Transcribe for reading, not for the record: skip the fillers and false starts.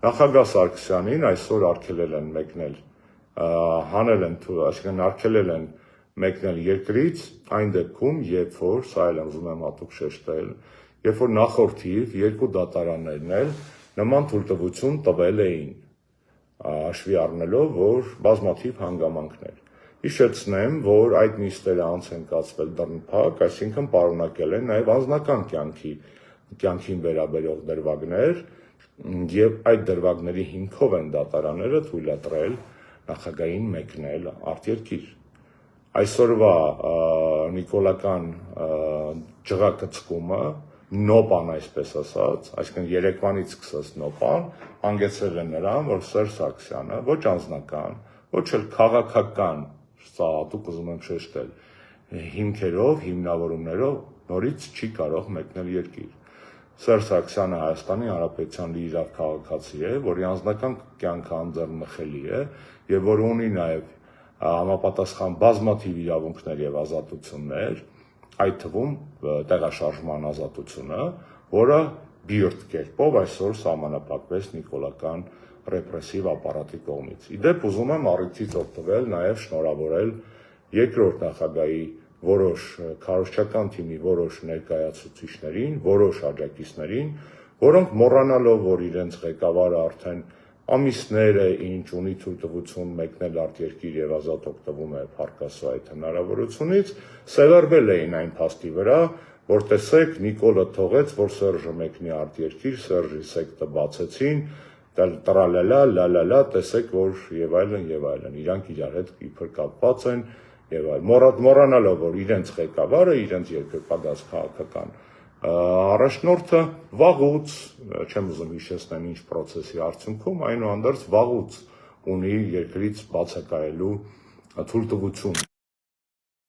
Նախագահ Սարգսյանին այսօր արգելել են մեկնել, հանել են, այսինքն արգելել են մեկնել երկրից այն դեպքում, երբ որ, սա էլ ուզում եմ հատուկ շեշտել, երբ որ նախորդիվ երկու դատարաններն էլ նման թույլտվություն տվել էին, հաշվի առնելով, որ բազմաթիվ հանգամանքներ։ Հիշեցնեմ, որ այդ նիստերը անց են կացվել դռնփակ, այսինքն պարունակել են նաև անձնական կյանքին վերաբերող դրվագներ, եւ այդ դրվագների հիմքով են դատարանները թույլատրել նախագահին մեկնել արտերկիր։ Այսօրվա նիկոլական ջղակցկումը, նոպան այսպես ասած, այսինքն երեկվանից սկսած նոպան, հանգեցրել է նրան, որ Սերժ Սարգսյանը ոչ անձնական, ոչ էլ քաղաքական, սա հատուկ ուզում եմ շեշտել, հիմքերով, հիմնավորումներով նորից չի կարող մեկնել երկիր։ Սերժ Սարգսյանը Հայաստանի Հանրապետության լիիրավ քաղաքացի է, որի անձնական կյանքը անձեռնմխելի է եւ որ ունի նաեւ համապատասխան բազմաթիվ իրավունքներ եւ ազատություններ, այդ թվում տեղաշարժման ազատությունը, որը բիրտ կերպով այսօր սահմանափակվեց նիկոլական ռեպրեսիվ ապարատի կողմից։ Իդեպ ուզում եմ առիթից օգտվել նաեւ շնորհավորել երկրորդ նախագահի որոշ քարոզչական թիմի որոշ ներկայացուցիչներին, որոշ աջակիցներին, որոնք մոռանալով, որ իրենց ղեկավարը արդեն ամիսներ է ինչ ունի թույլտվություն մեկնել արտերկիր եւ ազատ օգտվում է փառքասու այդ հնարավորությունից, սևեռվել էին այն փաստի վրա, որ տեսեք Նիկոլը թողեց, որ Սերժը մեկնի արտերկիր, Սերժի սեկտը բացեցին, տրալալա, լալալա, տեսեք, որ եւ այլն, իրանք իրար հետ իբր կապված են եւ այլ, մոռանալով, որ իրենց ղեկավարը, իրենց երկրպագած քաղաքական առաջնորդը վաղուց, չեմ ուզում հիշեցնեմ ինչ պրոցեսի արդյունքում, այնուհանդերձ վաղուց ունի երկրից բացակայելու թույլտվություն։